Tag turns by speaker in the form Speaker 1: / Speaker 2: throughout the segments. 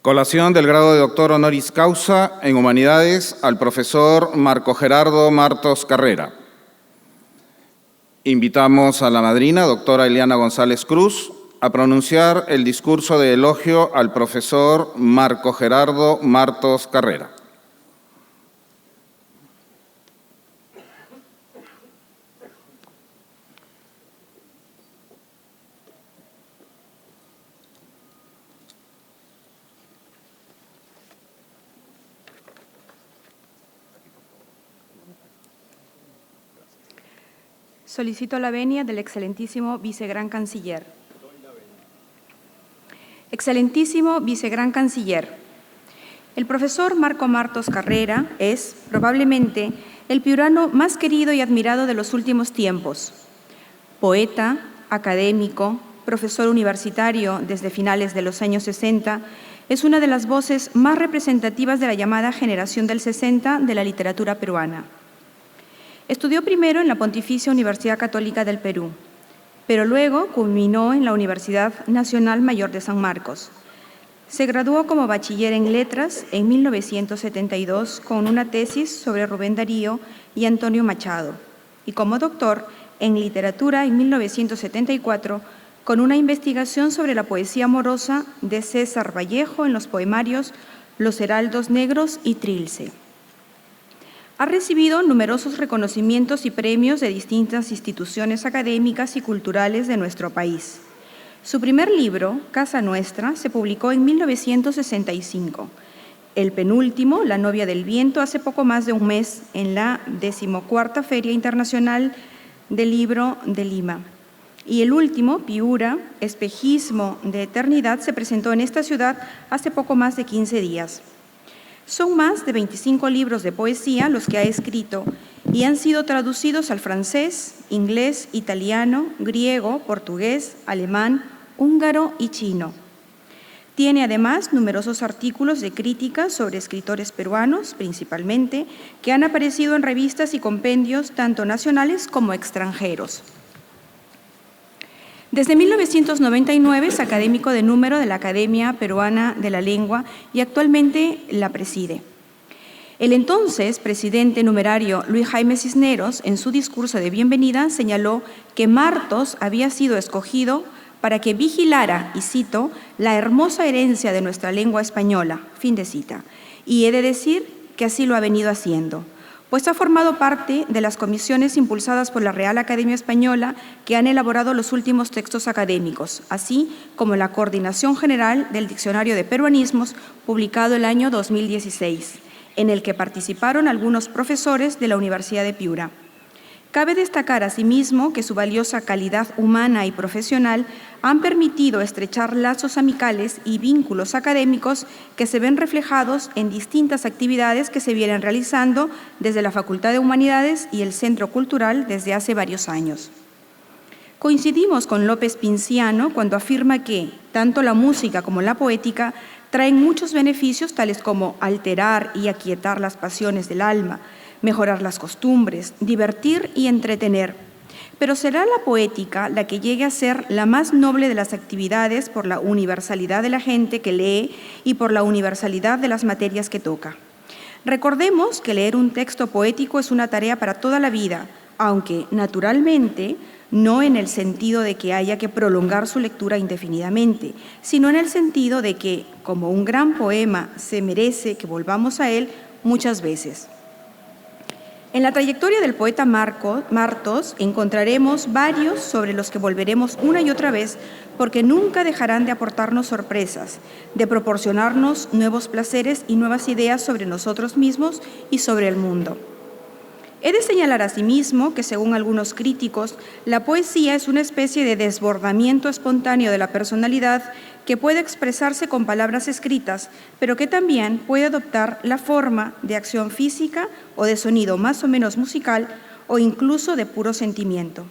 Speaker 1: Colación del grado de doctor honoris causa en Humanidades al profesor Marco Gerardo Martos Carrera. Invitamos a la madrina, doctora Eliana González Cruz, a pronunciar el discurso de elogio al profesor Marco Gerardo Martos Carrera.
Speaker 2: Solicito la venia del excelentísimo vicegran canciller. Excelentísimo vicegran canciller, el profesor Marco Martos Carrera es, probablemente, el piurano más querido y admirado de los últimos tiempos. Poeta, académico, profesor universitario desde finales de los años 60, es una de las voces más representativas de la llamada generación del 60 de la literatura peruana. Estudió primero en la Pontificia Universidad Católica del Perú, pero luego culminó en la Universidad Nacional Mayor de San Marcos. Se graduó como bachiller en Letras en 1972 con una tesis sobre Rubén Darío y Antonio Machado, y como doctor en Literatura en 1974 con una investigación sobre la poesía amorosa de César Vallejo en los poemarios Los Heraldos Negros y Trilce. Ha recibido numerosos reconocimientos y premios de distintas instituciones académicas y culturales de nuestro país. Su primer libro, Casa Nuestra, se publicó en 1965. El penúltimo, La novia del viento, hace poco más de un mes en la 14ª Feria Internacional del Libro de Lima. Y el último, Piura, Espejismo de Eternidad, se presentó en esta ciudad hace poco más de 15 días. Son más de 25 libros de poesía los que ha escrito y han sido traducidos al francés, inglés, italiano, griego, portugués, alemán, húngaro y chino. Tiene además numerosos artículos de crítica sobre escritores peruanos, principalmente, que han aparecido en revistas y compendios tanto nacionales como extranjeros. Desde 1999 es académico de número de la Academia Peruana de la Lengua y actualmente la preside. El entonces presidente numerario Luis Jaime Cisneros, en su discurso de bienvenida, señaló que Martos había sido escogido para que vigilara, y cito, la hermosa herencia de nuestra lengua española, fin de cita. Y he de decir que así lo ha venido haciendo, pues ha formado parte de las comisiones impulsadas por la Real Academia Española que han elaborado los últimos textos académicos, así como la Coordinación General del Diccionario de Peruanismos, publicado el año 2016, en el que participaron algunos profesores de la Universidad de Piura. Cabe destacar asimismo que su valiosa calidad humana y profesional han permitido estrechar lazos amicales y vínculos académicos que se ven reflejados en distintas actividades que se vienen realizando desde la Facultad de Humanidades y el Centro Cultural desde hace varios años. Coincidimos con López Pinciano cuando afirma que tanto la música como la poética traen muchos beneficios tales como alterar y aquietar las pasiones del alma, mejorar las costumbres, divertir y entretener. Pero será la poética la que llegue a ser la más noble de las actividades por la universalidad de la gente que lee y por la universalidad de las materias que toca. Recordemos que leer un texto poético es una tarea para toda la vida, aunque, naturalmente, no en el sentido de que haya que prolongar su lectura indefinidamente, sino en el sentido de que, como un gran poema, se merece que volvamos a él muchas veces. En la trayectoria del poeta Martos encontraremos varios sobre los que volveremos una y otra vez porque nunca dejarán de aportarnos sorpresas, de proporcionarnos nuevos placeres y nuevas ideas sobre nosotros mismos y sobre el mundo. He de señalar asimismo que, según algunos críticos, la poesía es una especie de desbordamiento espontáneo de la personalidad que puede expresarse con palabras escritas, pero que también puede adoptar la forma de acción física o de sonido más o menos musical o incluso de puro sentimiento.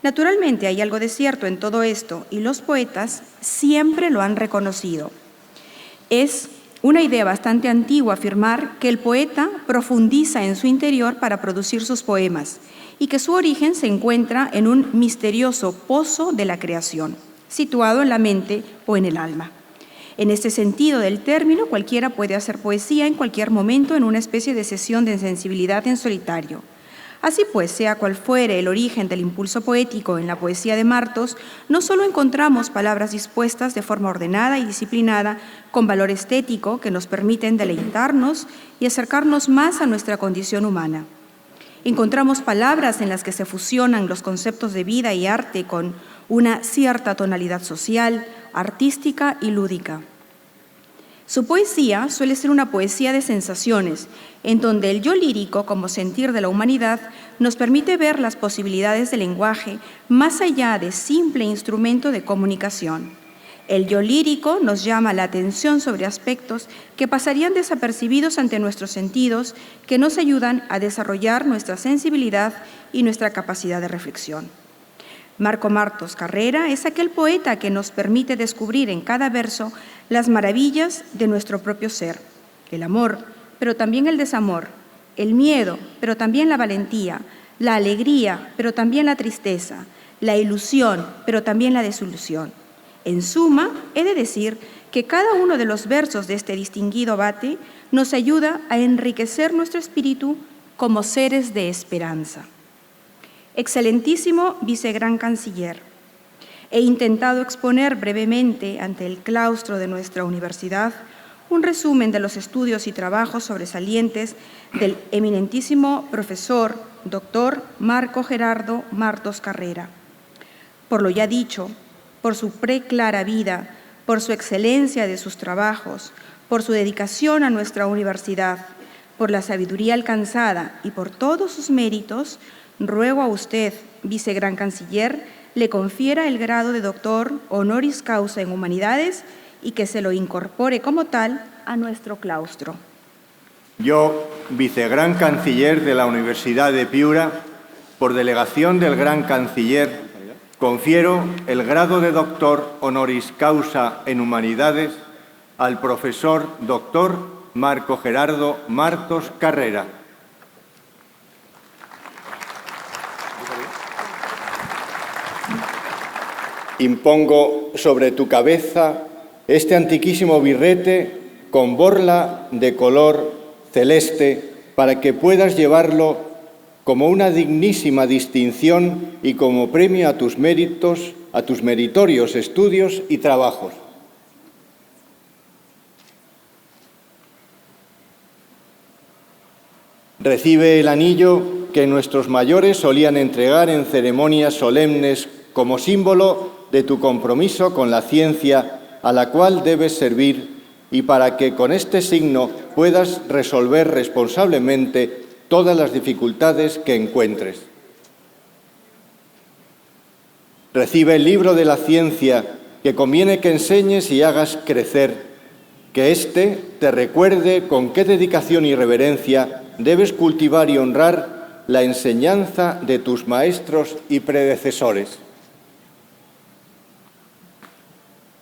Speaker 2: Naturalmente hay algo de cierto en todo esto y los poetas siempre lo han reconocido. Es una idea bastante antigua afirmar que el poeta profundiza en su interior para producir sus poemas y que su origen se encuentra en un misterioso pozo de la creación, situado en la mente o en el alma. En este sentido del término, cualquiera puede hacer poesía en cualquier momento en una especie de sesión de sensibilidad en solitario. Así pues, sea cual fuere el origen del impulso poético en la poesía de Martos, no solo encontramos palabras dispuestas de forma ordenada y disciplinada, con valor estético, que nos permiten deleitarnos y acercarnos más a nuestra condición humana. Encontramos palabras en las que se fusionan los conceptos de vida y arte con una cierta tonalidad social, artística y lúdica. Su poesía suele ser una poesía de sensaciones, en donde el yo lírico, como sentir de la humanidad, nos permite ver las posibilidades del lenguaje más allá de simple instrumento de comunicación. El yo lírico nos llama la atención sobre aspectos que pasarían desapercibidos ante nuestros sentidos, que nos ayudan a desarrollar nuestra sensibilidad y nuestra capacidad de reflexión. Marco Martos Carrera es aquel poeta que nos permite descubrir en cada verso las maravillas de nuestro propio ser, el amor, pero también el desamor, el miedo, pero también la valentía, la alegría, pero también la tristeza, la ilusión, pero también la desilusión. En suma, he de decir que cada uno de los versos de este distinguido abate nos ayuda a enriquecer nuestro espíritu como seres de esperanza. Excelentísimo Vicegran Canciller, he intentado exponer brevemente ante el claustro de nuestra universidad un resumen de los estudios y trabajos sobresalientes del eminentísimo profesor doctor Marco Gerardo Martos Carrera. Por lo ya dicho, por su preclara vida, por su excelencia de sus trabajos, por su dedicación a nuestra universidad, por la sabiduría alcanzada y por todos sus méritos, ruego a usted, Vicegran Canciller, le confiera el grado de doctor honoris causa en Humanidades y que se lo incorpore como tal a nuestro claustro.
Speaker 3: Yo, Vicegran Canciller de la Universidad de Piura, por delegación del Gran Canciller, confiero el grado de doctor honoris causa en Humanidades al profesor doctor Marco Gerardo Martos Carrera. Impongo sobre tu cabeza este antiquísimo birrete con borla de color celeste para que puedas llevarlo como una dignísima distinción y como premio a tus méritos, a tus meritorios estudios y trabajos. Recibe el anillo que nuestros mayores solían entregar en ceremonias solemnes como símbolo de tu compromiso con la ciencia a la cual debes servir y para que con este signo puedas resolver responsablemente todas las dificultades que encuentres. Recibe el libro de la ciencia que conviene que enseñes y hagas crecer, que éste te recuerde con qué dedicación y reverencia debes cultivar y honrar la enseñanza de tus maestros y predecesores.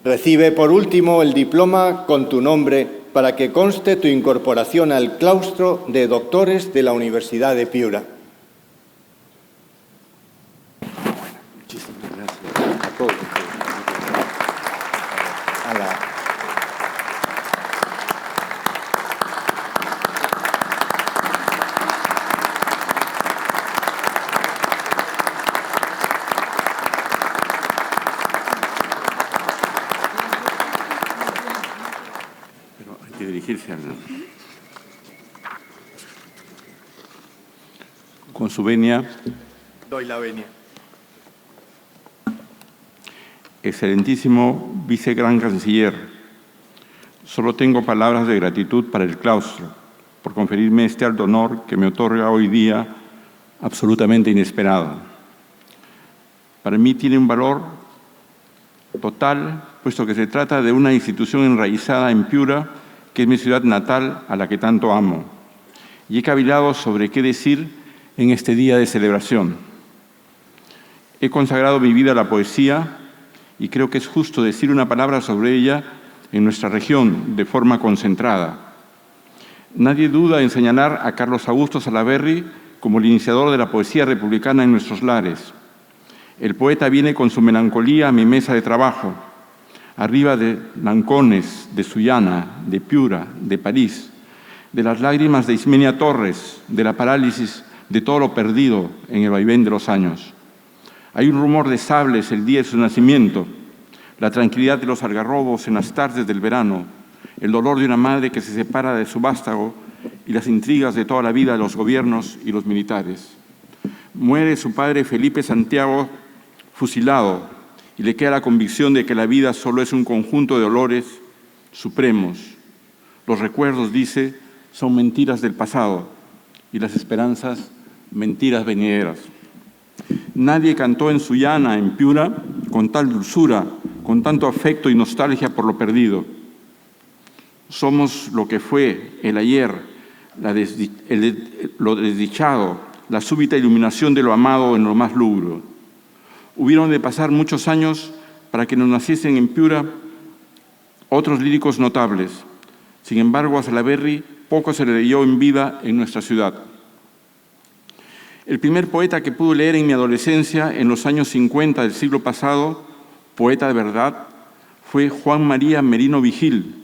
Speaker 3: Recibe, por último, el diploma con tu nombre para que conste tu incorporación al claustro de doctores de la Universidad de Piura.
Speaker 4: Muchísimas gracias a todos. Dirigirse al... Con su venia.
Speaker 3: Doy la venia.
Speaker 4: Excelentísimo Vicegran Canciller, solo tengo palabras de gratitud para el claustro por conferirme este alto honor que me otorga hoy día absolutamente inesperado. Para mí tiene un valor total, puesto que se trata de una institución enraizada en Piura, que es mi ciudad natal, a la que tanto amo, y he cavilado sobre qué decir en este día de celebración. He consagrado mi vida a la poesía y creo que es justo decir una palabra sobre ella en nuestra región de forma concentrada. Nadie duda en señalar a Carlos Augusto Salaverry como el iniciador de la poesía republicana en nuestros lares. El poeta viene con su melancolía a mi mesa de trabajo, arriba de Lancones, de Sullana, de Piura, de París, de las lágrimas de Ismenia Torres, de la parálisis de todo lo perdido en el vaivén de los años. Hay un rumor de sables el día de su nacimiento, la tranquilidad de los algarrobos en las tardes del verano, el dolor de una madre que se separa de su vástago y las intrigas de toda la vida de los gobiernos y los militares. Muere su padre Felipe Santiago fusilado y le queda la convicción de que la vida solo es un conjunto de dolores supremos. Los recuerdos, dice, son mentiras del pasado y las esperanzas mentiras venideras. Nadie cantó en Sullana, en Piura, con tal dulzura, con tanto afecto y nostalgia por lo perdido. Somos lo que fue el ayer, lo desdichado, la súbita iluminación de lo amado en lo más lúgubre. Hubieron de pasar muchos años para que nos naciesen en Piura otros líricos notables. Sin embargo, a Salaberry poco se le leyó en vida en nuestra ciudad. El primer poeta que pude leer en mi adolescencia, en los años 50 del siglo pasado, poeta de verdad, fue Juan María Merino Vigil,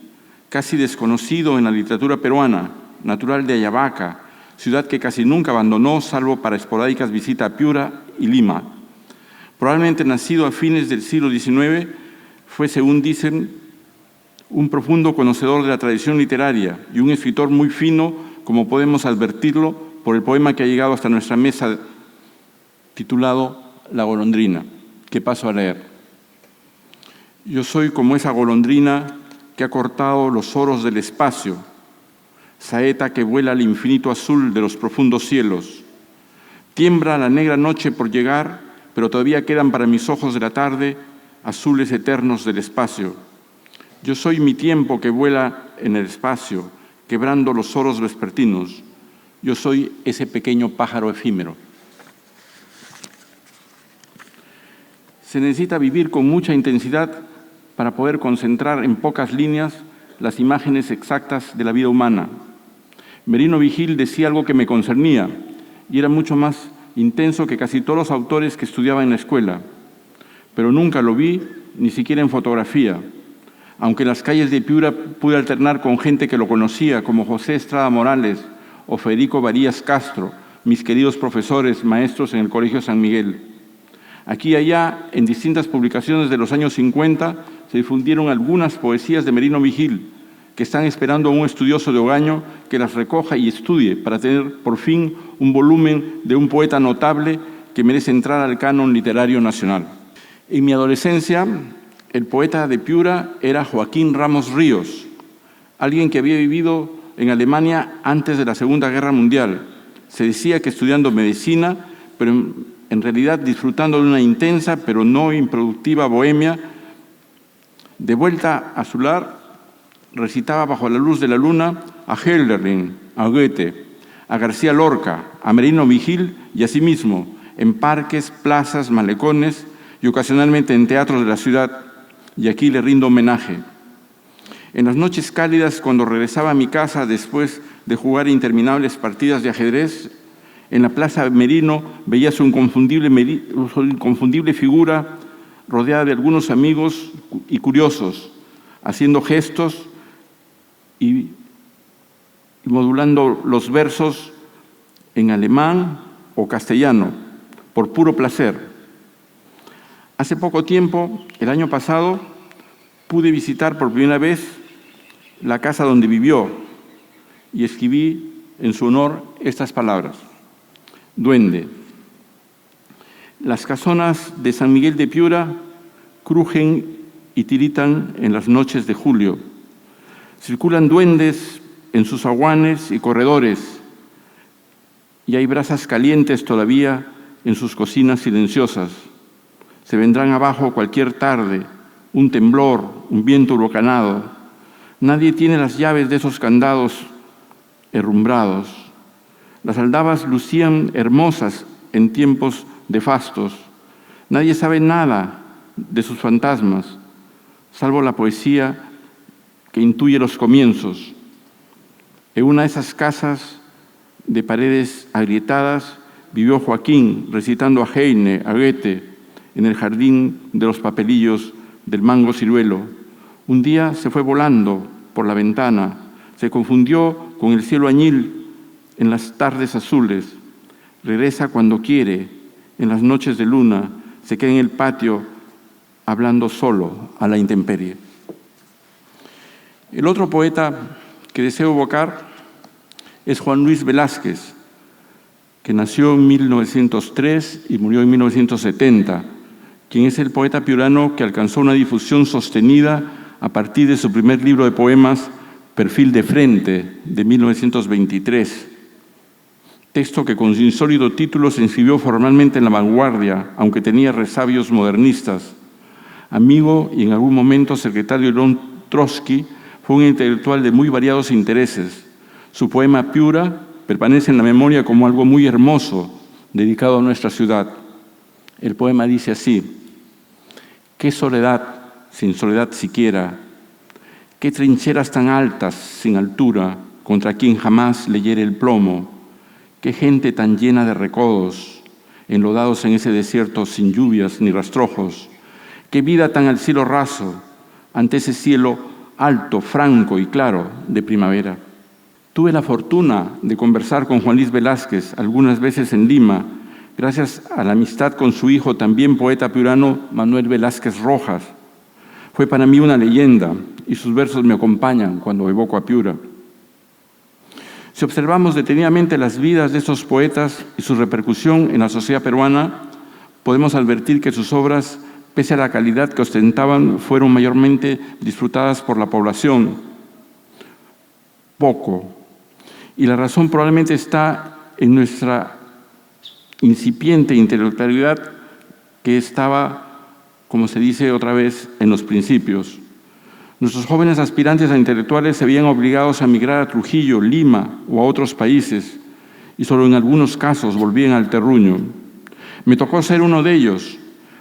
Speaker 4: casi desconocido en la literatura peruana, natural de Ayabaca, ciudad que casi nunca abandonó, salvo para esporádicas visitas a Piura y Lima. Probablemente nacido a fines del siglo XIX, fue, según dicen, un profundo conocedor de la tradición literaria y un escritor muy fino, como podemos advertirlo por el poema que ha llegado hasta nuestra mesa, titulado La golondrina, que paso a leer. Yo soy como esa golondrina que ha cortado los oros del espacio, saeta que vuela al infinito azul de los profundos cielos. Tiembla la negra noche por llegar, pero todavía quedan para mis ojos de la tarde azules eternos del espacio. Yo soy mi tiempo que vuela en el espacio, quebrando los oros vespertinos. Yo soy ese pequeño pájaro efímero. Se necesita vivir con mucha intensidad para poder concentrar en pocas líneas las imágenes exactas de la vida humana. Merino Vigil decía algo que me concernía y era mucho más intenso que casi todos los autores que estudiaba en la escuela, pero nunca lo vi, ni siquiera en fotografía, aunque en las calles de Piura pude alternar con gente que lo conocía, como José Estrada Morales o Federico Varías Castro, mis queridos profesores, maestros en el Colegio San Miguel. Aquí y allá, en distintas publicaciones de los años 50, se difundieron algunas poesías de Merino Vigil, que están esperando a un estudioso de Ogaño que las recoja y estudie para tener por fin un volumen de un poeta notable que merece entrar al canon literario nacional. En mi adolescencia, el poeta de Piura era Joaquín Ramos Ríos, alguien que había vivido en Alemania antes de la Segunda Guerra Mundial. Se decía que estudiando medicina, pero en realidad disfrutando de una intensa pero no improductiva bohemia. De vuelta a su lar, recitaba bajo la luz de la luna a Hölderlin, a Goethe, a García Lorca, a Merino Vigil y a sí mismo, en parques, plazas, malecones y ocasionalmente en teatros de la ciudad, y aquí le rindo homenaje. En las noches cálidas, cuando regresaba a mi casa después de jugar interminables partidas de ajedrez, en la Plaza Merino veía su inconfundible figura rodeada de algunos amigos y curiosos, haciendo gestos y modulando los versos en alemán o castellano, por puro placer. Hace poco tiempo, el año pasado, pude visitar por primera vez la casa donde vivió y escribí en su honor estas palabras. Duende. Las casonas de San Miguel de Piura crujen y tiritan en las noches de julio. Circulan duendes en sus aguanes y corredores, y hay brasas calientes todavía en sus cocinas silenciosas. Se vendrán abajo cualquier tarde, un temblor, un viento huracanado. Nadie tiene las llaves de esos candados herrumbrados. Las aldabas lucían hermosas en tiempos de fastos. Nadie sabe nada de sus fantasmas, salvo la poesía que intuye los comienzos. En una de esas casas de paredes agrietadas vivió Joaquín recitando a Heine, a Goethe, en el jardín de los papelillos del mango ciruelo, Un día se fue volando por la ventana, se confundió con el cielo añil en las tardes azules, regresa cuando quiere, en las noches de luna, se queda en el patio hablando solo a la intemperie. El otro poeta que deseo evocar es Juan Luis Velázquez, que nació en 1903 y murió en 1970, quien es el poeta piurano que alcanzó una difusión sostenida a partir de su primer libro de poemas, Perfil de Frente, de 1923. Texto que con su insólito título se inscribió formalmente en la vanguardia, aunque tenía resabios modernistas. Amigo y en algún momento secretario de León Trotsky, fue un intelectual de muy variados intereses. Su poema Piura permanece en la memoria como algo muy hermoso, dedicado a nuestra ciudad. El poema dice así: «Qué soledad, sin soledad siquiera, qué trincheras tan altas, sin altura, contra quien jamás le hiere el plomo, qué gente tan llena de recodos, enlodados en ese desierto sin lluvias ni rastrojos, qué vida tan al cielo raso, ante ese cielo alto, franco y claro de primavera». Tuve la fortuna de conversar con Juan Luis Velázquez algunas veces en Lima, gracias a la amistad con su hijo, también poeta piurano, Manuel Velázquez Rojas. Fue para mí una leyenda y sus versos me acompañan cuando evoco a Piura. Si observamos detenidamente las vidas de estos poetas y su repercusión en la sociedad peruana, podemos advertir que sus obras, pese a la calidad que ostentaban, fueron mayormente disfrutadas por la población. Poco. Y la razón probablemente está en nuestra incipiente intelectualidad que estaba, como se dice otra vez, en los principios. Nuestros jóvenes aspirantes a intelectuales se veían obligados a emigrar a Trujillo, Lima o a otros países y solo en algunos casos volvían al terruño. Me tocó ser uno de ellos,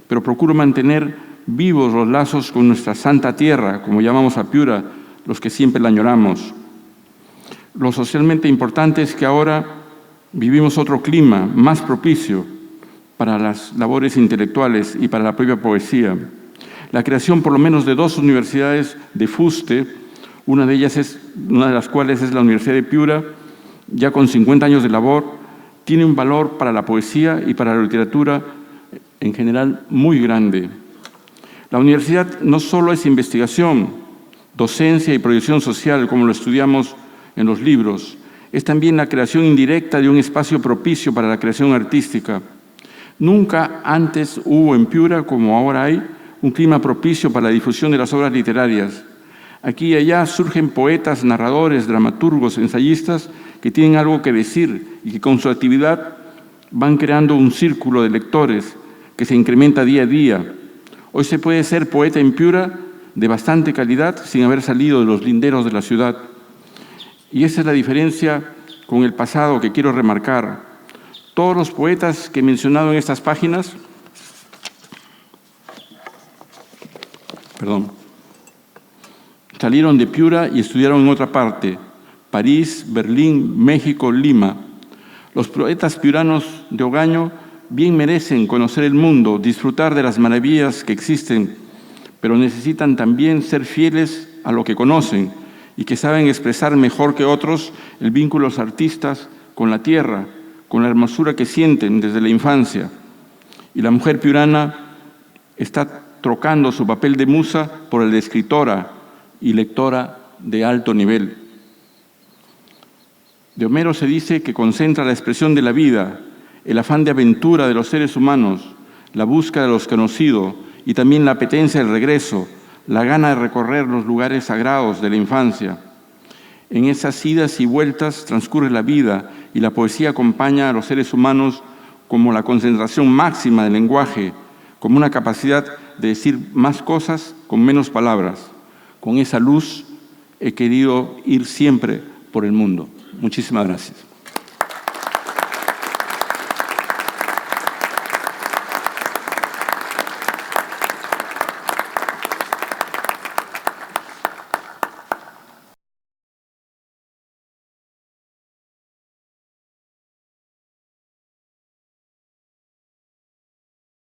Speaker 4: pero procuro mantener vivos los lazos con nuestra santa tierra, como llamamos a Piura, los que siempre la añoramos. Lo socialmente importante es que ahora vivimos otro clima más propicio para las labores intelectuales y para la propia poesía. La creación por lo menos de 2 universidades de fuste, una de las cuales es la Universidad de Piura, ya con 50 años de labor, tiene un valor para la poesía y para la literatura en general muy grande. La universidad no solo es investigación, docencia y proyección social, como lo estudiamos en los libros, es también la creación indirecta de un espacio propicio para la creación artística. Nunca antes hubo en Piura, como ahora hay, un clima propicio para la difusión de las obras literarias. Aquí y allá surgen poetas, narradores, dramaturgos, ensayistas que tienen algo que decir y que con su actividad van creando un círculo de lectores que se incrementa día a día. Hoy se puede ser poeta en Piura de bastante calidad sin haber salido de los linderos de la ciudad. Y esa es la diferencia con el pasado que quiero remarcar. Todos los poetas que he mencionado en estas páginas, salieron de Piura y estudiaron en otra parte, París, Berlín, México, Lima. Los poetas piuranos de Ogaño bien merecen conocer el mundo, disfrutar de las maravillas que existen, pero necesitan también ser fieles a lo que conocen y que saben expresar mejor que otros el vínculo de los artistas con la tierra, con la hermosura que sienten desde la infancia. Y la mujer piurana está trocando su papel de musa por el de escritora y lectora de alto nivel. De Homero se dice que concentra la expresión de la vida, el afán de aventura de los seres humanos, la búsqueda de lo desconocido y también la apetencia del regreso, la gana de recorrer los lugares sagrados de la infancia. En esas idas y vueltas transcurre la vida y la poesía acompaña a los seres humanos como la concentración máxima del lenguaje, como una capacidad de decir más cosas con menos palabras. Con esa luz he querido ir siempre por el mundo. Muchísimas gracias.